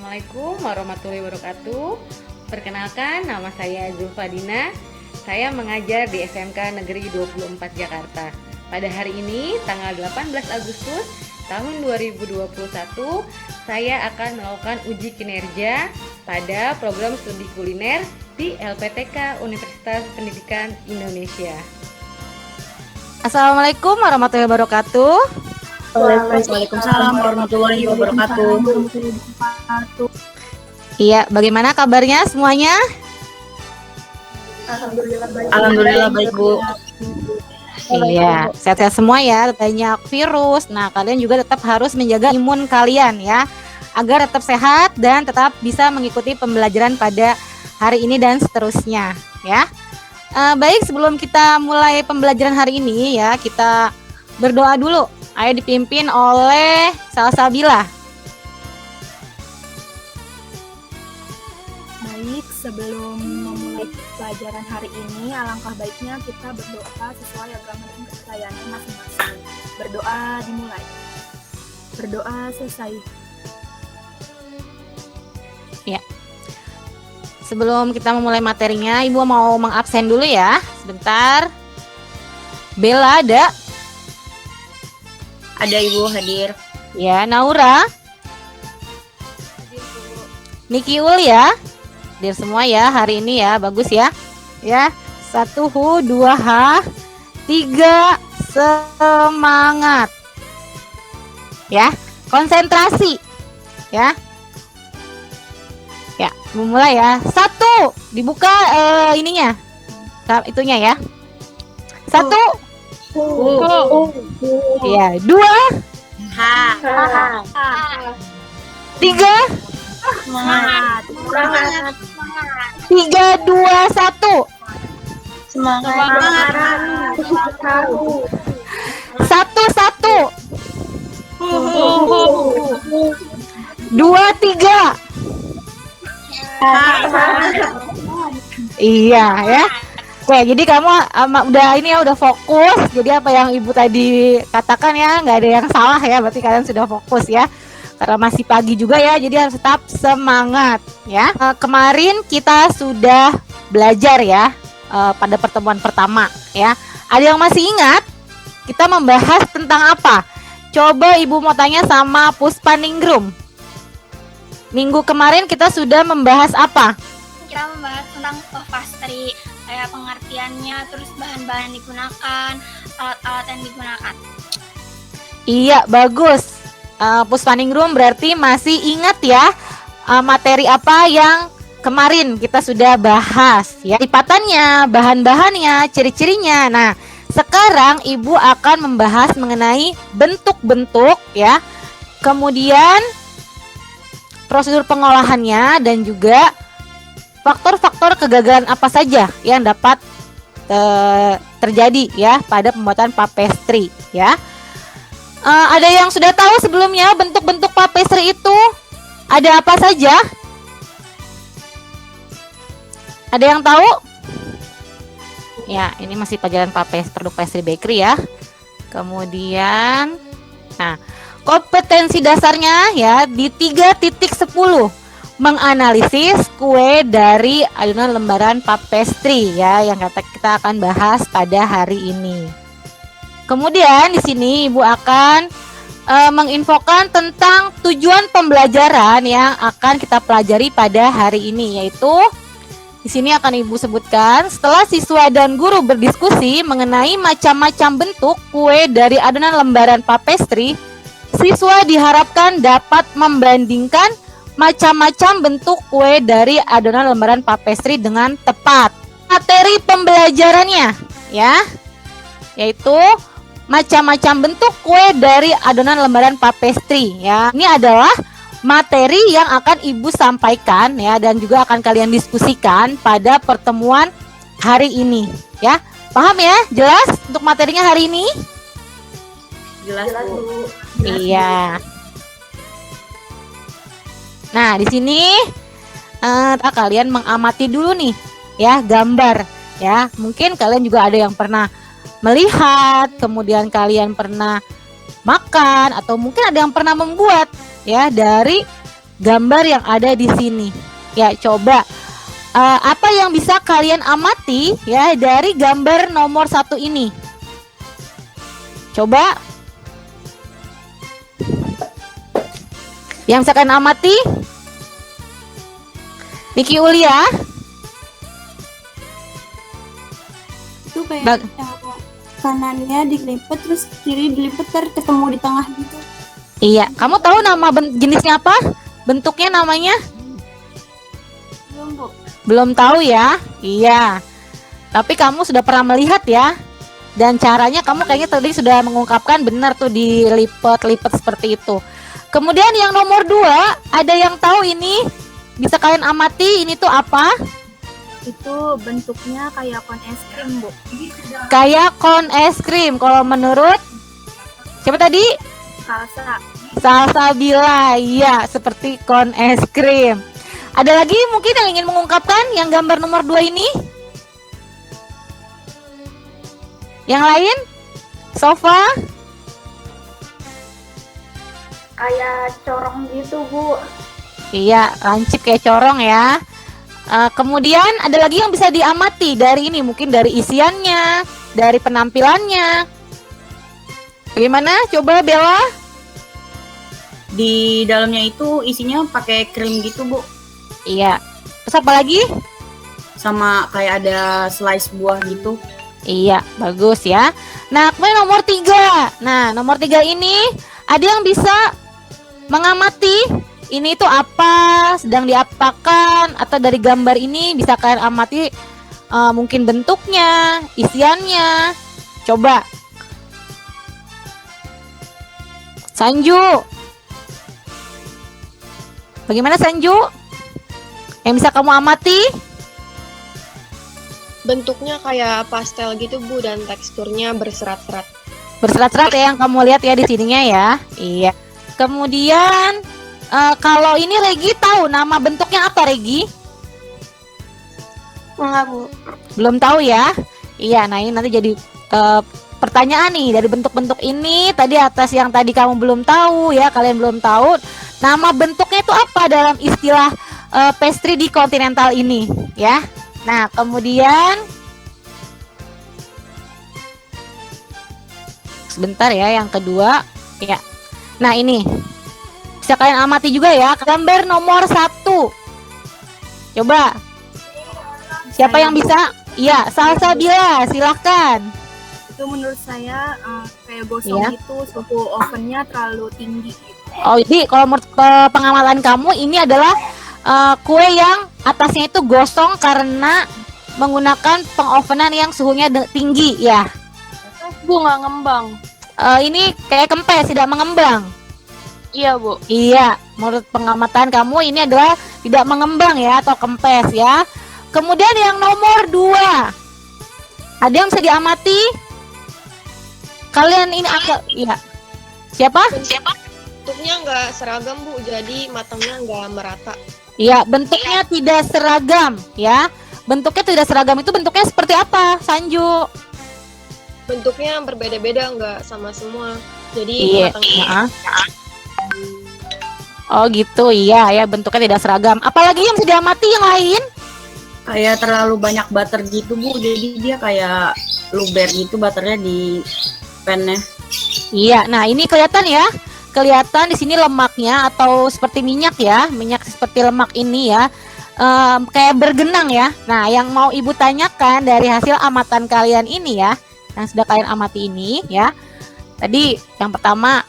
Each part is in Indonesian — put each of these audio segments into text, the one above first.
Assalamualaikum warahmatullahi wabarakatuh. Perkenalkan, nama saya Zulfa Dina. Saya mengajar di SMK Negeri 24 Jakarta. Pada hari ini, tanggal 18 Agustus tahun 2021, saya akan melakukan uji kinerja pada program studi kuliner di LPTK Universitas Pendidikan Indonesia. Assalamualaikum warahmatullahi wabarakatuh. Waalaikumsalam warahmatullahi wabarakatuh. Iya, bagaimana kabarnya semuanya? Alhamdulillah baik, Bu. Iya, sehat-sehat semua ya, banyak virus. Nah, kalian juga tetap harus menjaga imun kalian ya, agar tetap sehat dan tetap bisa mengikuti pembelajaran pada hari ini dan seterusnya ya. Baik, sebelum kita mulai pembelajaran hari ini ya, kita berdoa dulu. Ayo dipimpin oleh Salsabila. Baik, sebelum memulai pelajaran hari ini, alangkah baiknya kita berdoa sesuai agama dan kepercayaan masing-masing. Berdoa dimulai. Berdoa selesai. Ya. Sebelum kita memulai materinya, Ibu mau mengabsen dulu ya, sebentar. Bella ada? Ada Ibu hadir. Ya, Naura. Niki Ul ya. Hadir semua ya hari ini ya, bagus ya. Ya, 1 hu, 2 ha, 3 semangat. Ya, konsentrasi. Ya. Ya, memulai ya. 1, dibuka ininya. Itunya ya. 1. Ya, 2. 3. Semangat. 3, 2, 1. Semangat. 1, 2, 3. Iya ya. Oke, jadi kamu udah fokus. Jadi apa yang Ibu tadi katakan ya, nggak ada yang salah ya. Berarti kalian sudah fokus ya. Karena masih pagi juga ya, jadi harus tetap semangat ya. Kemarin kita sudah belajar ya pada pertemuan pertama ya. Ada yang masih ingat kita membahas tentang apa? Coba Ibu mau tanya sama Puspaningrum. Minggu kemarin kita sudah membahas apa? Kita membahas tentang pastry, kayak pengertiannya, terus bahan-bahan yang digunakan, alat-alat yang digunakan. Iya, bagus. Puspaningrum berarti masih ingat ya materi apa yang kemarin kita sudah bahas ya. Lipatannya, bahan-bahannya, ciri-cirinya. Nah, sekarang Ibu akan membahas mengenai bentuk-bentuk ya. Kemudian prosedur pengolahannya dan juga faktor-faktor kegagalan apa saja yang dapat terjadi ya pada pembuatan pastry ya. Ada yang sudah tahu sebelumnya bentuk-bentuk pastry itu ada apa saja? Ada yang tahu? Ya, ini masih pelajaran produk pastry bakery ya. Kemudian, nah, kompetensi dasarnya ya di 3.10 menganalisis kue dari adonan lembaran pastry ya, yang kita akan bahas pada hari ini. Kemudian di sini Ibu akan menginfokan tentang tujuan pembelajaran yang akan kita pelajari pada hari ini, yaitu di sini akan Ibu sebutkan setelah siswa dan guru berdiskusi mengenai macam-macam bentuk kue dari adonan lembaran pastry, siswa diharapkan dapat membandingkan macam-macam bentuk kue dari adonan lembaran pastry dengan tepat. Materi pembelajarannya ya, yaitu macam-macam bentuk kue dari adonan lembaran pastry ya. Ini adalah materi yang akan Ibu sampaikan ya, dan juga akan kalian diskusikan pada pertemuan hari ini ya. Paham ya? Jelas untuk materinya hari ini? Jelas, Bu. Iya. Nah, di sini kalian mengamati dulu nih ya gambar ya. Mungkin kalian juga ada yang pernah melihat, kemudian kalian pernah makan, atau mungkin ada yang pernah membuat ya dari gambar yang ada di sini. Ya, coba apa yang bisa kalian amati ya dari gambar nomor 1 ini? Coba. Yang bisa kalian amati? Niki Ulia. Itu kayak kanannya dilipat terus kiri dilipat ketemu di tengah gitu. Iya, kamu tahu nama jenisnya apa? Bentuknya namanya? Belum, Bu. Belum tahu ya? Iya. Tapi kamu sudah pernah melihat ya? Dan caranya kamu kayaknya tadi sudah mengungkapkan benar tuh dilipat-lipat seperti itu. Kemudian yang nomor 2, ada yang tahu ini? Bisa kalian amati ini tuh apa? Itu bentuknya kayak kon es krim, Bu. Kayak kon es krim. Kalau menurut siapa tadi? Salsa. Salsabila. Iya, seperti kon es krim. Ada lagi mungkin yang ingin mengungkapkan yang gambar nomor 2 ini? Yang lain? Sofa? Kayak corong gitu, Bu. Iya, lancip kayak corong ya. Kemudian ada lagi yang bisa diamati dari ini, mungkin dari isiannya, dari penampilannya. Bagaimana? Coba Bella. Di dalamnya itu isinya pakai krim gitu, Bu. Iya. Terus apa lagi? Sama kayak ada slice buah gitu. Iya, bagus ya. Nah, kemudian nomor 3. Nah, nomor 3 ini ada yang bisa mengamati ini itu apa, sedang diapakan, atau dari gambar ini bisa kalian amati mungkin bentuknya, isiannya. Coba. Sanju. Bagaimana Sanju? Yang bisa kamu amati? Bentuknya kayak pastel gitu, Bu, dan teksturnya berserat-serat. Berserat-serat ya yang kamu lihat ya di sininya ya. Iya. Kemudian kalau ini Regi tahu nama bentuknya apa, Regi? Enggak, Bu. Belum tahu ya? Iya, nah ini nanti jadi pertanyaan nih dari bentuk-bentuk ini. Tadi atas yang tadi kamu belum tahu ya, kalian belum tahu. Nama bentuknya itu apa dalam istilah pastry di kontinental ini ya? Nah, kemudian sebentar ya, yang kedua ya. Nah, ini bisa kalian amati juga ya, gambar nomor 1. Coba. Siapa yang bisa? Iya, Salsabila, silahkan. Itu menurut saya kayak gosong Iya. gitu, suhu ovennya terlalu tinggi gitu. Oh, jadi kalau menurut pengamatan kamu ini adalah kue yang atasnya itu gosong karena menggunakan pengovenan yang suhunya tinggi ya. Bu, nggak ngembang. Ini kayak kempes, tidak mengembang. Iya, Bu. Iya, menurut pengamatan kamu ini adalah tidak mengembang ya atau kempes ya. Kemudian yang nomor 2, ada yang bisa diamati? Kalian ini agak, iya. Siapa? Bentuknya nggak seragam, Bu, jadi matangnya nggak merata. Iya, bentuknya tidak seragam ya. Bentuknya tidak seragam itu bentuknya seperti apa, Sanju? Bentuknya berbeda-beda, nggak sama semua. Jadi Iya. matangnya Oh gitu, iya ya, bentuknya tidak seragam. Apalagi yang bisa diamati yang lain? Kayak terlalu banyak butter gitu, Bu. Jadi dia kayak luber gitu butternya di pannya. Iya, nah ini kelihatan ya. Kelihatan di sini lemaknya atau seperti minyak ya, minyak seperti lemak ini ya. Kayak bergenang ya. Nah, yang mau Ibu tanyakan dari hasil amatan kalian ini ya, yang sudah kalian amati ini ya. Tadi yang pertama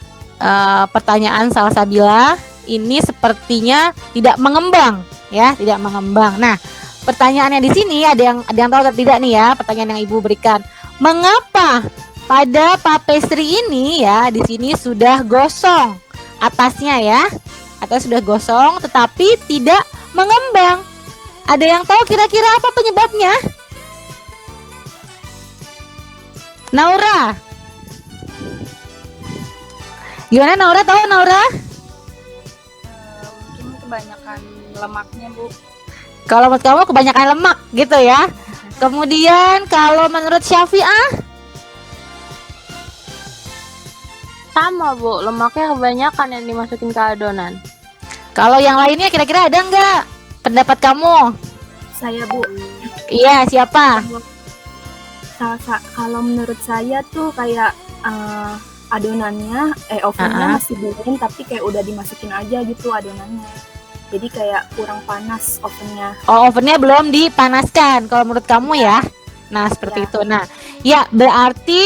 pertanyaan Salsabila ini sepertinya tidak mengembang ya, tidak mengembang. Nah, pertanyaannya di sini ada yang tahu atau tidak nih ya, pertanyaan yang Ibu berikan. Mengapa pada pastry ini ya di sini sudah gosong atasnya ya, atau sudah gosong tetapi tidak mengembang? Ada yang tahu kira-kira apa penyebabnya? Naura, gimana Naura, tahu Naura? Mungkin kebanyakan lemaknya, Bu. Kalau menurut kamu kebanyakan lemak gitu ya. Kemudian kalau menurut Syafi'ah? sama, Bu. Lemaknya kebanyakan yang dimasukin ke adonan. Kalau yang lainnya kira-kira ada nggak pendapat kamu? Saya Bu, Iya, siapa? kalau menurut saya tuh kayak adonannya, ovennya masih dingin tapi kayak udah dimasukin aja gitu adonannya. Jadi kayak kurang panas ovennya. Oh, ovennya belum dipanaskan kalau menurut kamu ya. Nah, seperti itu. Nah, ya berarti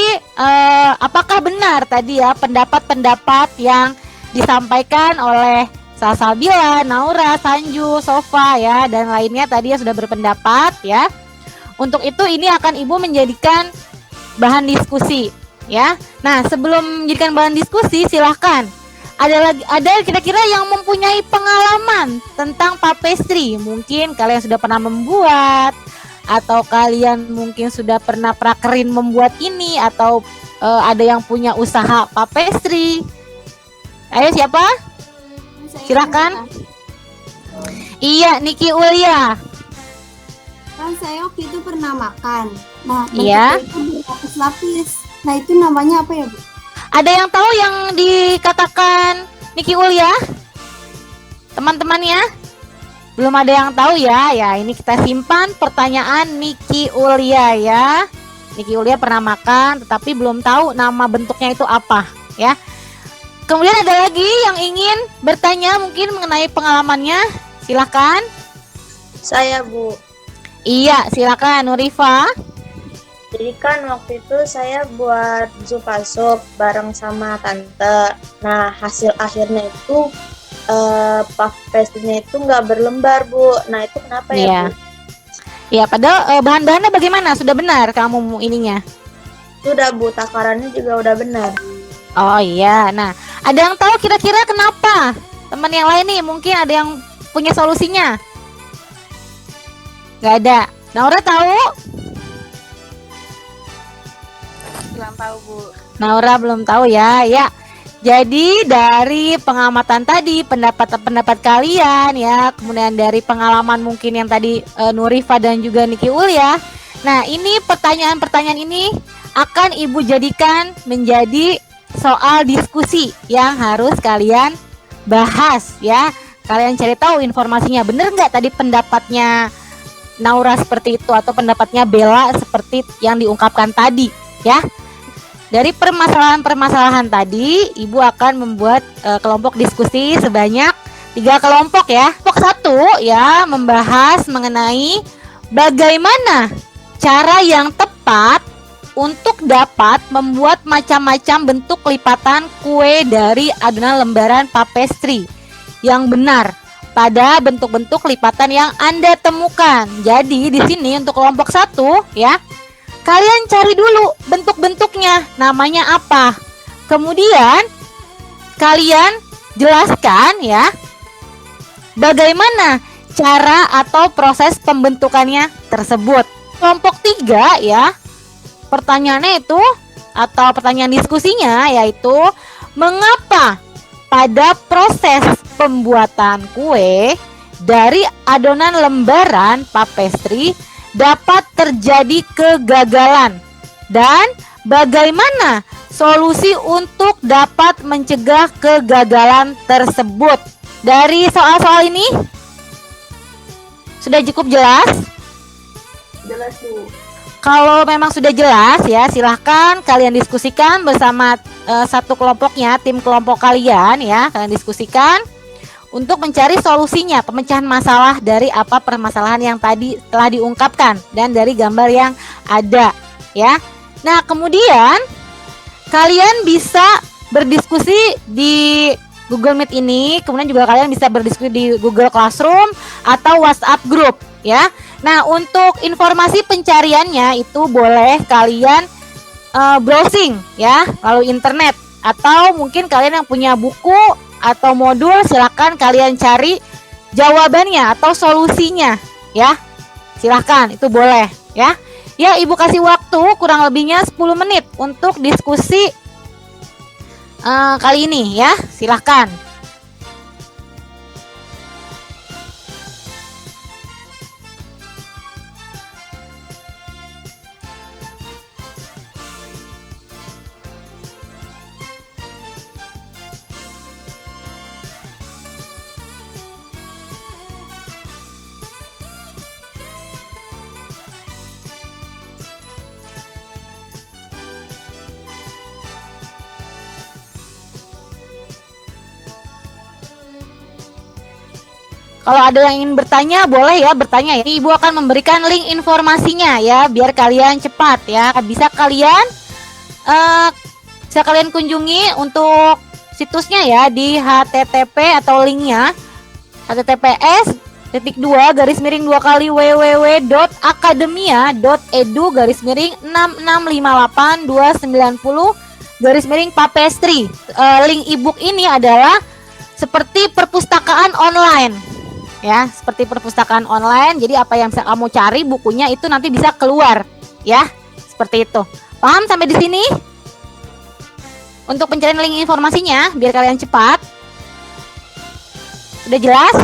apakah benar tadi ya pendapat-pendapat yang disampaikan oleh Salsabila, Naura, Sanju, Sofa ya dan lainnya tadi yang sudah berpendapat ya. Untuk itu ini akan Ibu menjadikan bahan diskusi ya. Nah, sebelum menjadikan bahan diskusi silahkan ada kira-kira yang mempunyai pengalaman tentang pastry. Mungkin kalian sudah pernah membuat atau kalian mungkin sudah pernah prakerin membuat ini atau ada yang punya usaha pastry. Ayo siapa? Silakan. Iya, Niki Ulia. Kan saya waktu itu pernah makan. Nah, Iya. itu berlapis-lapis. Nah, itu namanya apa ya, Bu? Ada yang tahu yang dikatakan Niki Ulia? Teman-temannya? Belum ada yang tahu ya. Ya, ini kita simpan pertanyaan Niki Ulia ya. Niki Ulia pernah makan tetapi belum tahu nama bentuknya itu apa ya. Kemudian ada lagi yang ingin bertanya mungkin mengenai pengalamannya. Silakan. Saya Bu. Iya, silakan Nurifa. Jadi kan waktu itu saya buat zupa sup bareng sama tante. Nah, hasil akhirnya itu puff pastry-nya itu nggak berlembar, Bu. Nah, itu kenapa ya, Iya. Bu? Iya, padahal bahan-bahannya bagaimana? Sudah benar kamu ininya? Sudah, Bu. Takarannya juga udah benar. Oh iya. Nah, ada yang tahu kira-kira kenapa? Teman yang lain nih mungkin ada yang punya solusinya? Gak ada. Naura tahu? Belum tahu, Bu. Naura belum tahu ya. Ya. Jadi dari pengamatan tadi, pendapat kalian ya, kemudian dari pengalaman mungkin yang tadi Nurifa dan juga Niki Ulia. Nah, ini pertanyaan-pertanyaan ini akan Ibu jadikan menjadi soal diskusi yang harus kalian bahas ya. Kalian cari tahu informasinya, bener nggak tadi pendapatnya Naura seperti itu atau pendapatnya Bella seperti yang diungkapkan tadi ya. Dari permasalahan-permasalahan tadi, Ibu akan membuat kelompok diskusi sebanyak 3 kelompok ya. Kelompok 1 ya membahas mengenai bagaimana cara yang tepat untuk dapat membuat macam-macam bentuk lipatan kue dari adonan lembaran pastry yang benar pada bentuk-bentuk lipatan yang Anda temukan. Jadi di sini untuk kelompok 1 ya, kalian cari dulu bentuk-bentuknya, namanya apa. Kemudian kalian jelaskan ya bagaimana cara atau proses pembentukannya tersebut. Kelompok 3 ya, pertanyaannya itu atau pertanyaan diskusinya yaitu mengapa pada proses pembuatan kue dari adonan lembaran pastry dapat terjadi kegagalan dan bagaimana solusi untuk dapat mencegah kegagalan tersebut. Dari soal-soal ini sudah cukup jelas? Jelas, Bu. Kalau memang sudah jelas ya, silahkan kalian diskusikan bersama satu kelompoknya, tim kelompok kalian ya, kalian diskusikan untuk mencari solusinya, pemecahan masalah dari apa permasalahan yang tadi telah diungkapkan dan dari gambar yang ada ya. Nah, kemudian kalian bisa berdiskusi di Google Meet ini, kemudian juga kalian bisa berdiskusi di Google Classroom atau WhatsApp group ya. Nah, untuk informasi pencariannya itu boleh kalian browsing ya, lalu internet atau mungkin kalian yang punya buku atau modul silakan kalian cari jawabannya atau solusinya ya. Silakan, itu boleh ya. Ya, Ibu kasih waktu kurang lebihnya 10 menit untuk diskusi kali ini ya. Silakan. Kalau ada yang ingin bertanya, boleh ya bertanya ya. Ibu akan memberikan link informasinya ya, biar kalian cepat ya. Bisa kalian kunjungi untuk situsnya ya di http atau linknya https://www.akademia.edu/6658-290-papestri. Link ebook ini adalah seperti perpustakaan online ya, seperti perpustakaan online. Jadi apa yang bisa kamu cari bukunya itu nanti bisa keluar ya, seperti itu. Paham sampai di sini? Untuk pencarian link informasinya biar kalian cepat. Udah jelas?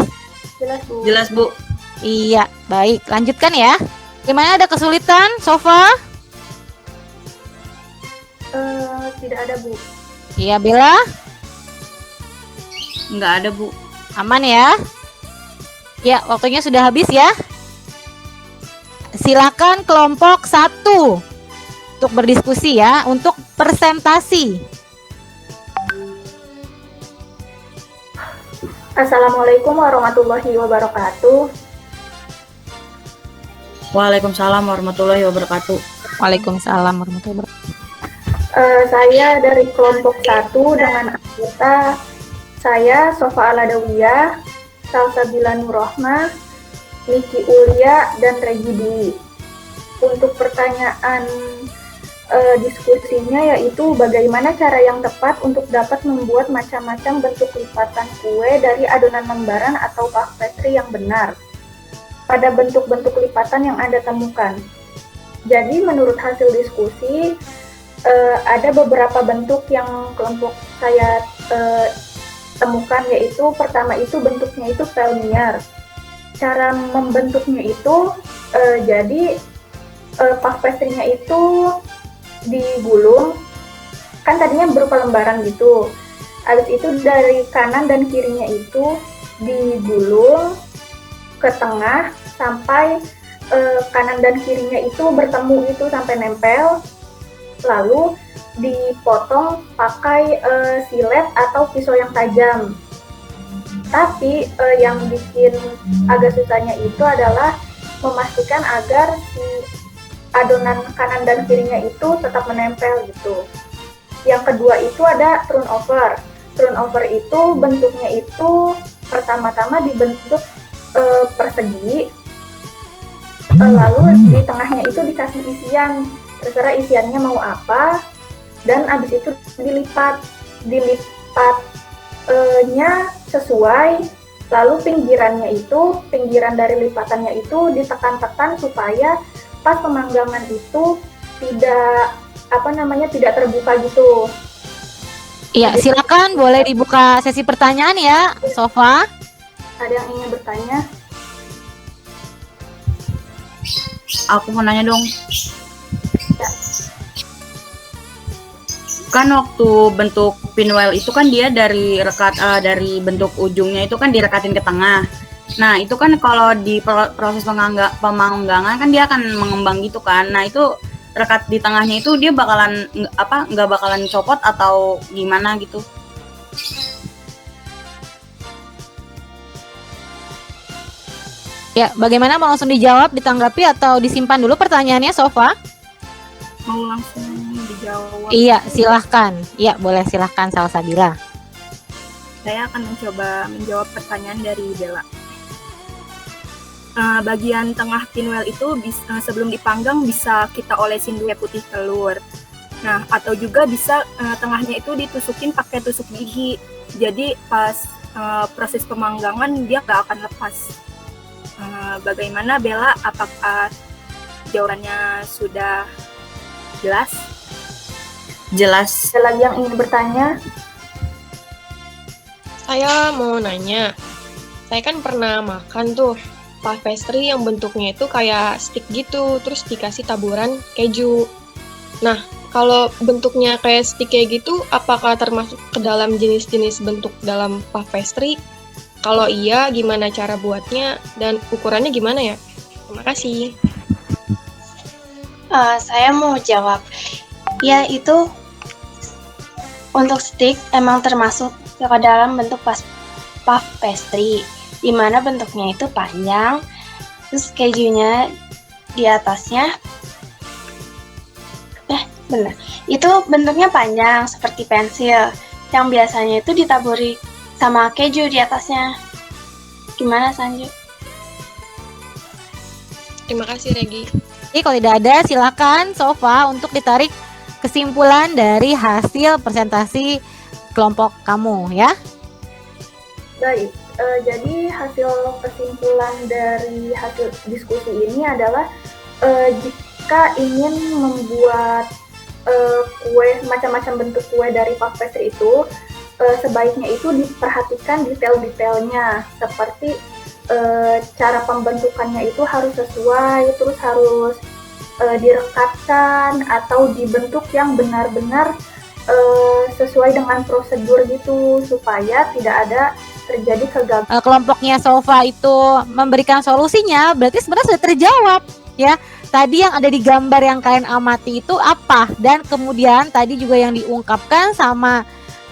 Jelas, Bu. Jelas, Bu. Iya, baik. Lanjutkan ya. Gimana, ada kesulitan, Sofa? Tidak ada, Bu. Iya, Bella? Nggak ada, Bu. Aman ya? Ya, waktunya sudah habis ya. Silakan kelompok 1 untuk berdiskusi ya, untuk presentasi. Assalamualaikum warahmatullahi wabarakatuh. Waalaikumsalam warahmatullahi wabarakatuh. Waalaikumsalam warahmatullahi wabarakatuh. Saya dari kelompok 1 dengan anggota saya Sofa Aladawiyah, Salsabila Nurrohmah, Niki Ulia, dan Regi Dwi. Untuk pertanyaan diskusinya yaitu bagaimana cara yang tepat untuk dapat membuat macam-macam bentuk lipatan kue dari adonan lembaran atau puff pastry yang benar pada bentuk-bentuk lipatan yang Anda temukan. Jadi menurut hasil diskusi ada beberapa bentuk yang kelompok saya temukan, yaitu pertama itu bentuknya itu pelmier. Cara membentuknya itu jadi puff pastry-nya itu digulung, kan tadinya berupa lembaran gitu. Habis itu dari kanan dan kirinya itu digulung ke tengah sampai kanan dan kirinya itu bertemu itu sampai nempel. Lalu dipotong pakai silet atau pisau yang tajam. Tapi yang bikin agak susahnya itu adalah memastikan agar si adonan kanan dan kirinya itu tetap menempel gitu. Yang kedua itu ada turnover. Turnover itu bentuknya itu pertama-tama dibentuk persegi, lalu di tengahnya itu dikasih isian, terserah isiannya mau apa, dan abis itu dilipatnya sesuai. Lalu pinggiran dari lipatannya itu ditekan-tekan supaya pas pemanggangan itu tidak terbuka gitu. Iya, silakan boleh dibuka sesi pertanyaan ya, Sofa. Ada yang ingin bertanya? Aku mau nanya dong. Kan waktu bentuk pinwheel itu kan dia dari bentuk ujungnya itu kan direkatin ke tengah. Nah, itu kan kalau di proses pemanggangan kan dia akan mengembang gitu kan. Nah, itu rekat di tengahnya itu dia bakalan nggak bakalan copot atau gimana gitu? Ya, bagaimana, mau langsung dijawab, ditanggapi atau disimpan dulu pertanyaannya, Sofa? Mau langsung dijawab? Iya, silahkan. Iya, boleh, silahkan Salsabila. Saya akan mencoba menjawab pertanyaan dari Bella. Bagian tengah pinwheel itu sebelum dipanggang bisa kita olesin dulu putih telur. Nah, atau juga bisa tengahnya itu ditusukin pakai tusuk gigi. Jadi pas proses pemanggangan dia nggak akan lepas. Bagaimana Bella? Apakah jawabannya sudah jelas? Jelas. Ada lagi yang ingin bertanya? Saya mau nanya. Saya kan pernah makan tuh puff pastry yang bentuknya itu kayak stick gitu, terus dikasih taburan keju. Nah, kalau bentuknya kayak stick kayak gitu, apakah termasuk ke dalam jenis-jenis bentuk dalam puff pastry? Kalau iya, gimana cara buatnya dan ukurannya gimana ya? Terima kasih. Saya mau jawab. Ya, itu untuk stick emang termasuk ke dalam bentuk puff pastry. di mana bentuknya itu panjang, terus kejunya di atasnya, benar, itu bentuknya panjang seperti pensil, yang biasanya itu ditaburi sama keju di atasnya. Gimana Sanju? Terima kasih Regi. Jadi kalau tidak ada, silakan Sofa untuk ditarik kesimpulan dari hasil presentasi kelompok kamu ya. Baik, jadi hasil kesimpulan dari hasil diskusi ini adalah jika ingin membuat kue, macam-macam bentuk kue dari puff pastry itu, sebaiknya itu diperhatikan detail-detailnya, seperti cara pembentukannya itu harus sesuai, terus harus direkatkan atau dibentuk yang benar-benar sesuai dengan prosedur gitu, supaya tidak ada terjadi kegagalan. Kelompoknya Sofa itu memberikan solusinya, berarti sebenarnya sudah terjawab ya. Tadi yang ada di gambar yang kalian amati itu apa, dan kemudian tadi juga yang diungkapkan sama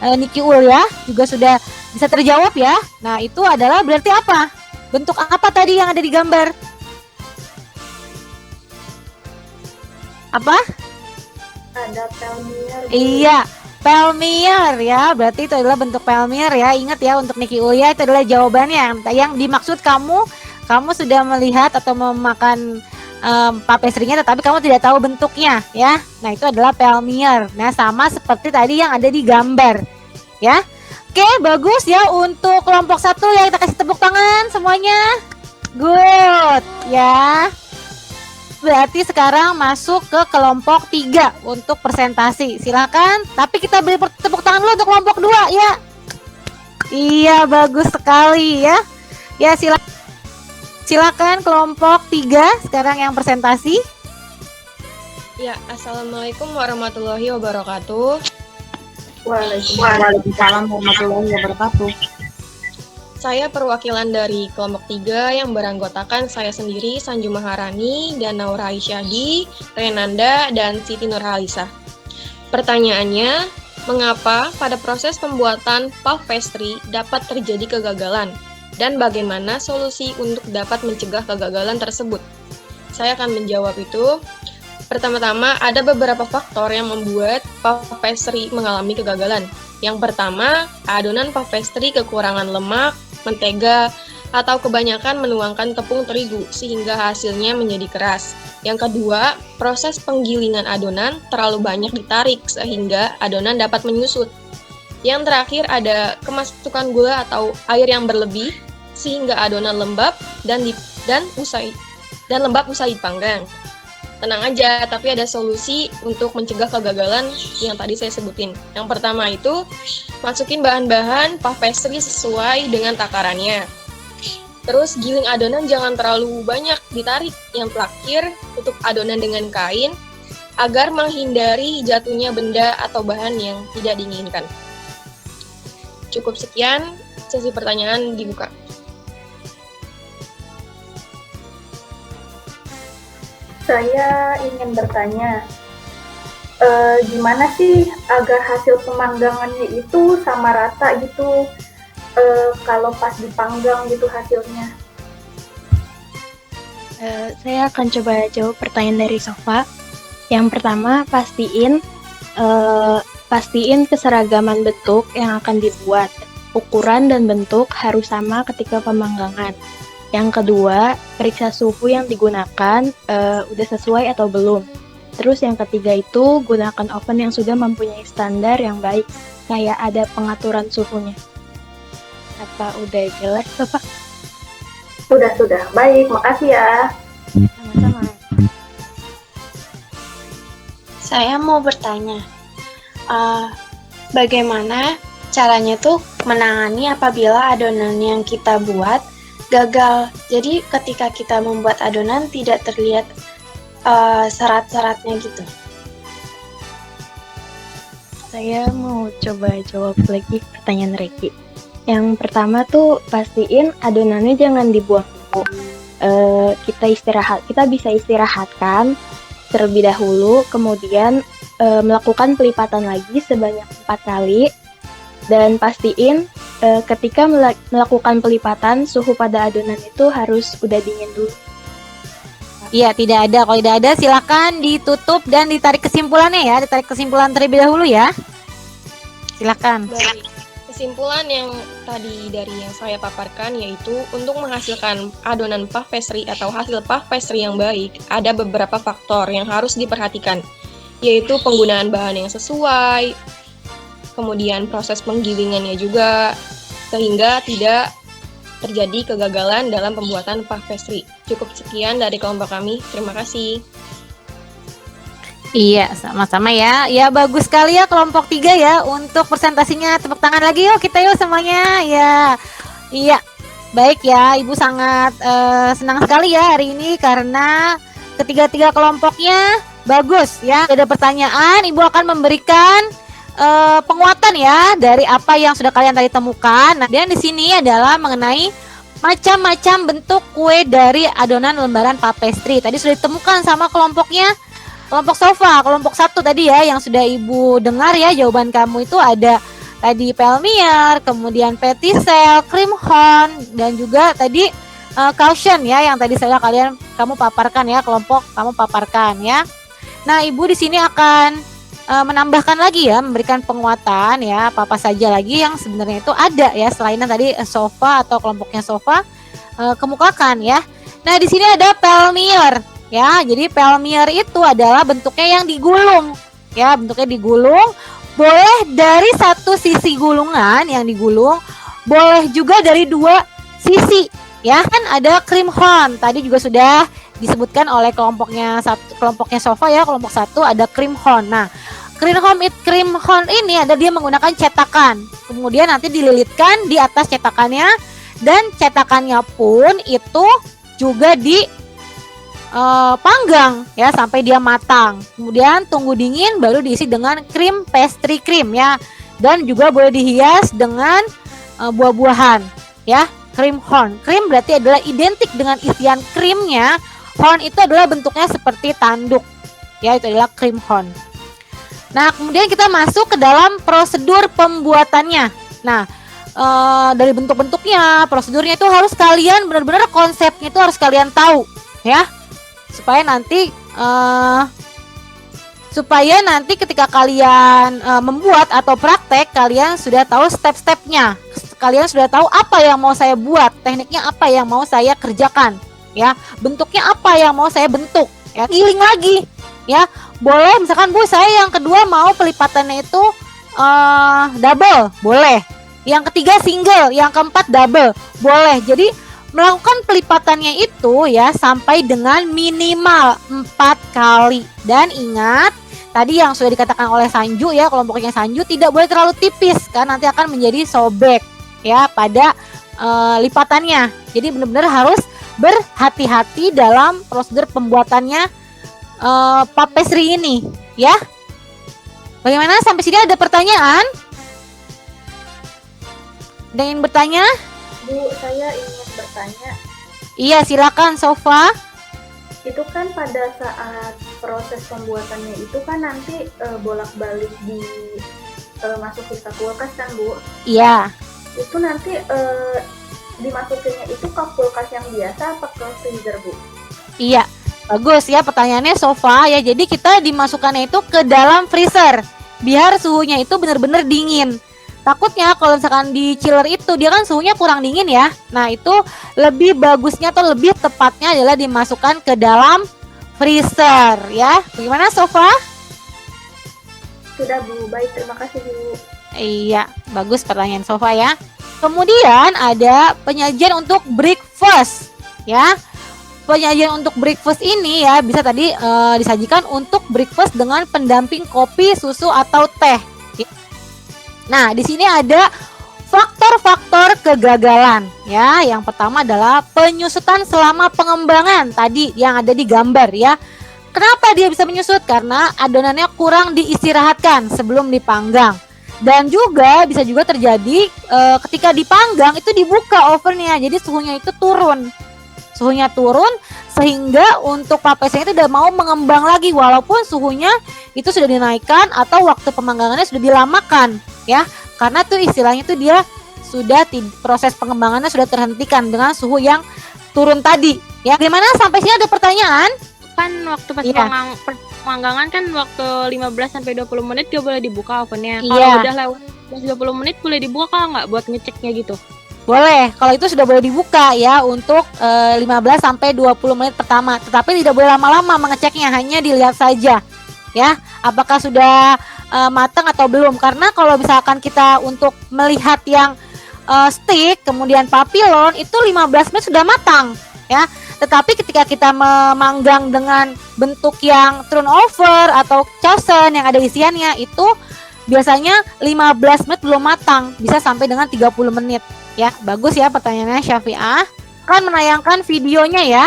Niki Ul ya, juga sudah bisa terjawab ya. Nah itu adalah berarti apa? Bentuk apa tadi yang ada di gambar? Apa? Ada pelmier. Iya, pelmier ya. Berarti itu adalah bentuk pelmier ya. Ingat ya untuk Niki Ul ya, itu adalah jawabannya. Yang dimaksud kamu sudah melihat atau memakan pastry-nya, tetapi kamu tidak tahu bentuknya ya. Nah itu adalah pelmier. Nah sama seperti tadi yang ada di gambar ya. Oke, bagus ya untuk kelompok 1 ya, kita kasih tepuk tangan semuanya. Good ya. Berarti sekarang masuk ke kelompok 3 untuk presentasi. Silakan, tapi kita beri tepuk tangan dulu untuk kelompok 2 ya. Iya, bagus sekali ya. Ya silakan kelompok 3 sekarang yang presentasi. Ya, Assalamualaikum warahmatullahi wabarakatuh. Waalaikumsalam warahmatullahi wabarakatuh. Saya perwakilan dari kelompok 3 yang beranggotakan saya sendiri, Sanju Maharani, dan Naura Aisyadi, Renanda, dan Siti Nurhalisa. Pertanyaannya, mengapa pada proses pembuatan puff pastry dapat terjadi kegagalan? Dan bagaimana solusi untuk dapat mencegah kegagalan tersebut? Saya akan menjawab itu. Pertama-tama, ada beberapa faktor yang membuat puff pastry mengalami kegagalan. Yang pertama, adonan puff pastry kekurangan lemak, mentega, atau kebanyakan menuangkan tepung terigu sehingga hasilnya menjadi keras. Yang kedua, proses penggilingan adonan terlalu banyak ditarik sehingga adonan dapat menyusut. Yang terakhir ada kemasukan gula atau air yang berlebih sehingga adonan lembab dan lembab usai dipanggang. Tenang aja, tapi ada solusi untuk mencegah kegagalan yang tadi saya sebutin. Yang pertama itu, masukin bahan-bahan puff pastry sesuai dengan takarannya. Terus giling adonan jangan terlalu banyak ditarik. Yang terakhir, tutup adonan dengan kain agar menghindari jatuhnya benda atau bahan yang tidak diinginkan. Cukup sekian, sesi pertanyaan dibuka. Saya ingin bertanya, gimana sih agar hasil pemanggangannya itu sama rata gitu, kalau pas dipanggang gitu hasilnya? Saya akan coba jawab pertanyaan dari Sofa. Yang pertama, pastiin keseragaman bentuk yang akan dibuat. Ukuran dan bentuk harus sama ketika pemanggangan. Yang kedua, periksa suhu yang digunakan udah sesuai atau belum. Terus yang ketiga itu, gunakan oven yang sudah mempunyai standar yang baik, kayak ada pengaturan suhunya. Apa udah jelas, Pak? Sudah. Baik, makasih ya. Sama-sama. Saya mau bertanya, bagaimana caranya tuh menangani apabila adonan yang kita buat gagal. Jadi ketika kita membuat adonan tidak terlihat serat-seratnya gitu. Saya mau coba jawab lagi pertanyaan Reki. Yang pertama tuh pastiin adonannya jangan dibuang dulu. Kita bisa istirahatkan terlebih dahulu, kemudian melakukan pelipatan lagi sebanyak 4 kali. Dan pastiin ketika melakukan pelipatan, suhu pada adonan itu harus udah dingin dulu. Iya, tidak ada. Kalau tidak ada, silakan ditutup dan ditarik kesimpulannya ya. Ditarik kesimpulan terlebih dahulu ya. Silakan. Baik. Kesimpulan yang tadi dari yang saya paparkan yaitu untuk menghasilkan adonan puff pastry atau hasil puff pastry yang baik, ada beberapa faktor yang harus diperhatikan, yaitu penggunaan bahan yang sesuai, kemudian proses penggilingannya juga, sehingga tidak terjadi kegagalan dalam pembuatan puff pastry. Cukup sekian dari kelompok kami. Terima kasih. Iya, sama-sama ya. Ya, bagus sekali ya kelompok 3 ya untuk presentasinya. Tepuk tangan lagi yuk kita yuk semuanya. Ya. Iya. Baik ya, Ibu sangat senang sekali ya hari ini karena ketiga-tiga kelompoknya bagus ya. Ada pertanyaan, Ibu akan memberikan penguatan ya dari apa yang sudah kalian tadi temukan. Nah, dan di sini adalah mengenai macam-macam bentuk kue dari adonan lembaran puff pastry. Tadi sudah ditemukan sama kelompoknya. Kelompok sofa, kelompok 1 tadi ya yang sudah Ibu dengar ya jawaban kamu itu ada tadi pelmier, kemudian petisel, cream horn dan juga tadi caution ya yang tadi kamu paparkan ya, kelompok kamu paparkan ya. Nah, Ibu di sini akan menambahkan lagi ya, memberikan penguatan ya, apa saja lagi yang sebenarnya itu ada ya selain tadi sofa atau kelompoknya sofa kemukakan ya. Nah, di sini ada pelmier. Ya, jadi pelmier itu adalah bentuknya yang digulung. Ya, bentuknya digulung. Boleh dari satu sisi gulungan yang digulung, boleh juga dari 2 sisi. Ya, kan ada cream horn. Tadi juga sudah disebutkan oleh kelompoknya sofa ya, kelompok 1 ada cream horn. Nah, cream horn ini ada dia menggunakan cetakan. Kemudian nanti dililitkan di atas cetakannya dan cetakannya pun itu juga panggang ya sampai dia matang. Kemudian tunggu dingin baru diisi dengan krim pastry cream ya. Dan juga boleh dihias dengan buah-buahan ya. Cream horn. Cream berarti adalah identik dengan isian krimnya. Horn itu adalah bentuknya seperti tanduk. Ya, itu adalah cream horn. Nah, kemudian kita masuk ke dalam prosedur pembuatannya. Nah, dari bentuk-bentuknya, prosedurnya itu harus kalian benar-benar konsepnya itu harus kalian tahu ya. Supaya nanti ketika kalian membuat atau praktek kalian sudah tahu step-stepnya, kalian sudah tahu apa yang mau saya buat, tekniknya apa yang mau saya kerjakan ya, bentuknya apa yang mau saya bentuk ya, giling lagi ya. Boleh misalkan Bu saya yang kedua mau pelipatannya itu double, boleh, yang ketiga single, yang keempat double, boleh. Jadi melakukan pelipatannya itu ya sampai dengan minimal 4 kali. Dan ingat tadi yang sudah dikatakan oleh Sanju ya, kelompoknya Sanju tidak boleh terlalu tipis kan nanti akan menjadi sobek ya pada lipatannya. Jadi benar-benar harus berhati-hati dalam prosedur pembuatannya puff pastry ini ya. Bagaimana sampai sini ada pertanyaan? Ada yang bertanya? Bu, saya ingin bertanya. Iya, silakan Sofa. Itu kan pada saat proses pembuatannya itu kan nanti bolak-balik dimasukin ke kulkas kan, Bu? Iya. Itu nanti dimasukinnya itu ke kulkas yang biasa apa ke freezer, Bu? Iya. Bagus ya pertanyaannya Sofa ya. Jadi kita dimasukkannya itu ke dalam freezer biar suhunya itu benar-benar dingin. Takutnya kalau misalkan di chiller itu dia kan suhunya kurang dingin ya. Nah, itu lebih bagusnya atau lebih tepatnya adalah dimasukkan ke dalam freezer ya. Bagaimana Sofa? Sudah, Bu. Baik, terima kasih, Bu. Iya, bagus pertanyaan Sofa ya. Kemudian ada penyajian untuk breakfast ya. Penyajian untuk breakfast ini ya bisa tadi disajikan untuk breakfast dengan pendamping kopi, susu atau teh. Nah, di sini ada faktor-faktor kegagalan ya. Yang pertama adalah penyusutan selama pengembangan tadi yang ada di gambar ya. Kenapa dia bisa menyusut? Karena adonannya kurang diistirahatkan sebelum dipanggang. Dan juga bisa juga terjadi ketika dipanggang itu dibuka ovennya, jadi suhunya itu turun. Suhunya turun sehingga untuk puff pastry itu udah mau mengembang lagi walaupun suhunya itu sudah dinaikkan atau waktu pemanggangannya sudah dilamakan ya. karena tuh istilahnya tuh dia sudah proses pengembangannya sudah terhentikan dengan suhu yang turun tadi. Ya, gimana sampai sini ada pertanyaan? Kan waktu pas pemanggangan kan waktu 15 sampai 20 menit gak boleh dibuka ovennya. Kalau udah lewat 20 menit boleh dibuka nggak buat ngeceknya gitu? Boleh, kalau itu sudah boleh dibuka ya untuk 15 sampai 20 menit pertama. Tetapi tidak boleh lama-lama mengeceknya, hanya dilihat saja ya apakah sudah matang atau belum. Karena kalau misalkan kita untuk melihat yang stick kemudian papilon itu 15 menit sudah matang ya. Tetapi ketika kita memanggang dengan bentuk yang turnover atau chosen yang ada isiannya itu biasanya 15 menit belum matang, bisa sampai dengan 30 menit ya. Bagus ya pertanyaannya Syafi'ah. Kan menayangkan videonya ya.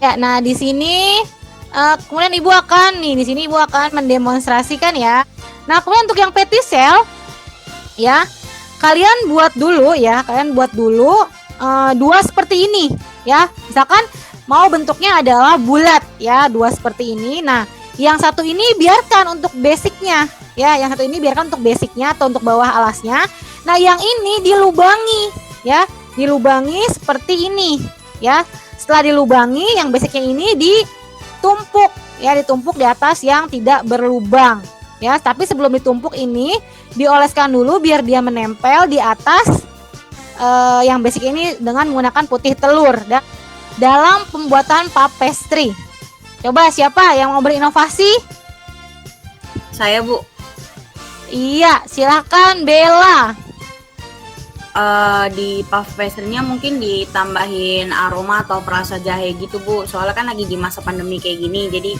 Ya, nah di sini kemudian Ibu akan di sini Ibu akan mendemonstrasikan ya. Nah, kemudian untuk yang petisel ya, kalian buat dulu dua seperti ini ya. Misalkan mau bentuknya adalah bulat ya, dua seperti ini. Nah, yang satu ini biarkan untuk basicnya ya, yang satu ini biarkan untuk basicnya atau untuk bawah alasnya. Nah, yang ini dilubangi ya, dilubangi seperti ini ya. Setelah dilubangi, yang basicnya ini ditumpuk ya, ditumpuk di atas yang tidak berlubang ya. Tapi sebelum ditumpuk ini dioleskan dulu biar dia menempel di atas yang basic ini dengan menggunakan putih telur dalam pembuatan puff pastry. Coba siapa yang mau berinovasi? Saya, Bu. Iya, silakan Bella. Di puff pastry-nya mungkin ditambahin aroma atau perasa jahe gitu, Bu. Soalnya kan lagi di masa pandemi kayak gini, jadi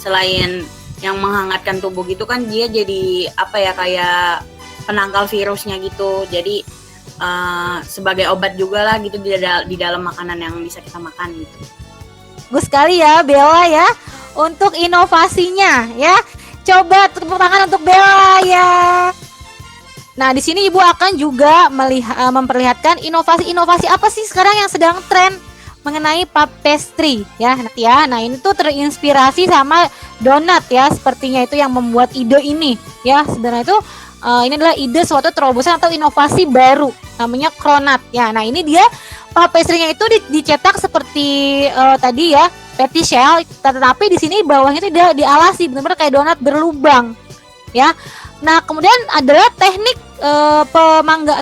selain yang menghangatkan tubuh gitu kan dia jadi kayak penangkal virusnya gitu. Jadi sebagai obat juga lah gitu di dalam makanan yang bisa kita makan gitu. Bagus sekali ya Bella ya untuk inovasinya ya. Coba tepuk tangan untuk Bella ya. Nah, di sini Ibu akan juga memperlihatkan inovasi-inovasi apa sih sekarang yang sedang tren mengenai puff pastry ya. Nanti ya. Nah, ini tuh terinspirasi sama donat ya, sepertinya itu yang membuat ide ini ya. Sebenarnya itu ini adalah ide suatu terobosan atau inovasi baru namanya cronut ya. Nah, ini dia puff pastry-nya itu dicetak seperti tadi ya, patty shell, tetapi di sini bawahnya itu dia dialasi benar-benar kayak donat berlubang ya. Nah, kemudian adalah teknik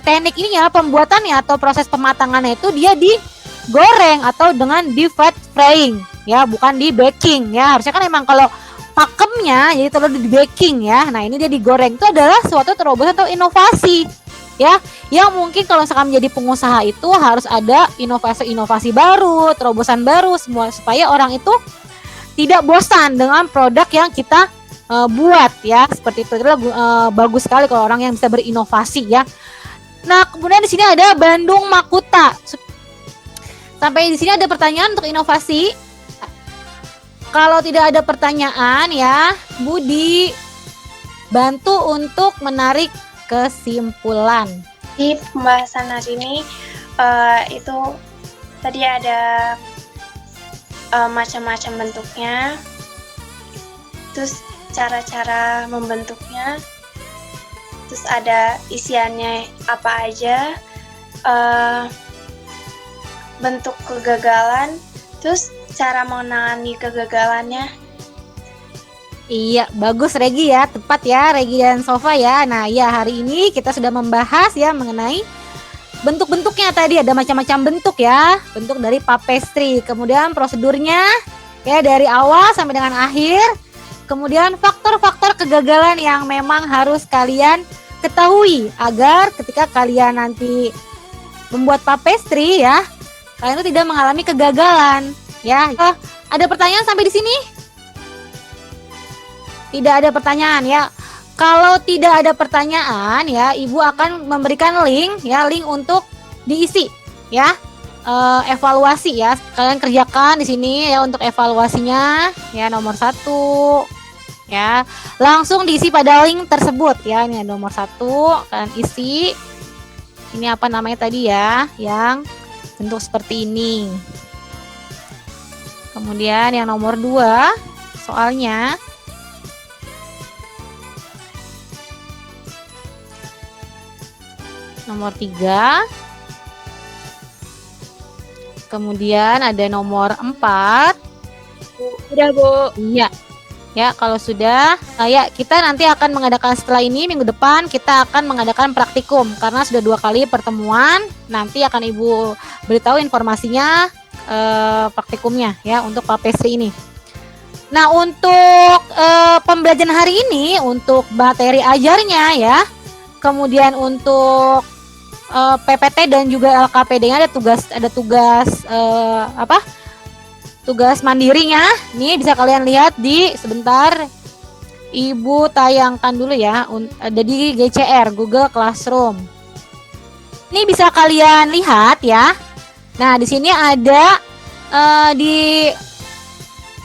teknik ininya, pembuatannya atau proses pematangannya itu dia digoreng atau dengan di fat frying ya, bukan di baking ya. Harusnya kan emang kalau pakemnya jadi telur di baking ya. Nah, ini dia digoreng. Itu adalah suatu terobosan atau inovasi ya, yang mungkin kalau misalkan menjadi pengusaha itu harus ada inovasi baru, terobosan baru semua supaya orang itu tidak bosan dengan produk yang kita buat ya, seperti itu. Itulah bagus sekali kalau orang yang bisa berinovasi ya. Nah, kemudian di sini ada Bandung Makuta. Sampai di sini ada pertanyaan untuk inovasi. Kalau tidak ada pertanyaan ya, Budi bantu untuk menarik kesimpulan. Di pembahasan hari ini itu tadi ada macam-macam bentuknya, terus cara-cara membentuknya, terus ada isiannya apa aja, bentuk kegagalan, terus cara menangani kegagalannya. Iya, bagus Regi ya, tepat ya Regi dan Sofa ya. Nah ya, hari ini kita sudah membahas ya mengenai bentuk-bentuknya. Tadi ada macam-macam bentuk ya, bentuk dari papestri, kemudian prosedurnya ya dari awal sampai dengan akhir, kemudian faktor-faktor kegagalan yang memang harus kalian ketahui agar ketika kalian nanti membuat papestri ya, kalian itu tidak mengalami kegagalan ya. Ada pertanyaan sampai di sini? Tidak ada pertanyaan ya. Kalau tidak ada pertanyaan ya, Ibu akan memberikan link ya, link untuk diisi ya, evaluasi ya. Kalian kerjakan di sini ya untuk evaluasinya ya, nomor 1 ya. Langsung diisi pada link tersebut ya. Ini nomor 1 kalian isi. Ini apa namanya tadi ya, yang bentuk seperti ini. Kemudian yang nomor 2 soalnya nomor 3. Kemudian ada nomor 4. Udah, Bu. Iya. Ya, kalau sudah, ya kita nanti akan mengadakan setelah ini minggu depan kita akan mengadakan praktikum karena sudah 2 kali pertemuan. Nanti akan Ibu beritahu informasinya praktikumnya ya untuk papestri ini. Nah, untuk pembelajaran hari ini untuk materi ajarnya ya. Kemudian untuk PPT dan juga LKPD-nya ada tugas tugas mandirinya. Nih bisa kalian lihat di sebentar. Ibu tayangkan dulu ya. Ada di GCR, Google Classroom. Ini bisa kalian lihat ya. Nah, di sini ada di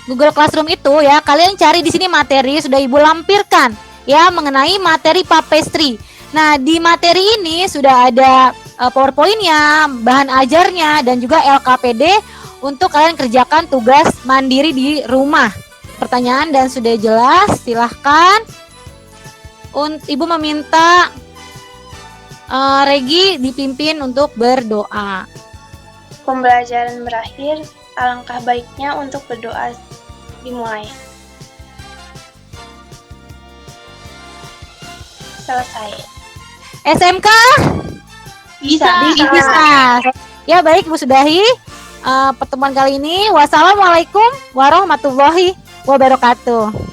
Google Classroom itu ya. Kalian cari di sini materi sudah Ibu lampirkan ya mengenai materi papestri. Nah, di materi ini sudah ada PowerPoint-nya, bahan ajarnya, dan juga LKPD untuk kalian kerjakan tugas mandiri di rumah. Pertanyaan dan sudah jelas, silahkan. Ibu meminta Regi dipimpin untuk berdoa. Pembelajaran berakhir, alangkah baiknya untuk berdoa dimulai. Selesai. SMK Bisa. Ya, baik Bu sudahi pertemuan kali ini. Wassalamualaikum warahmatullahi wabarakatuh.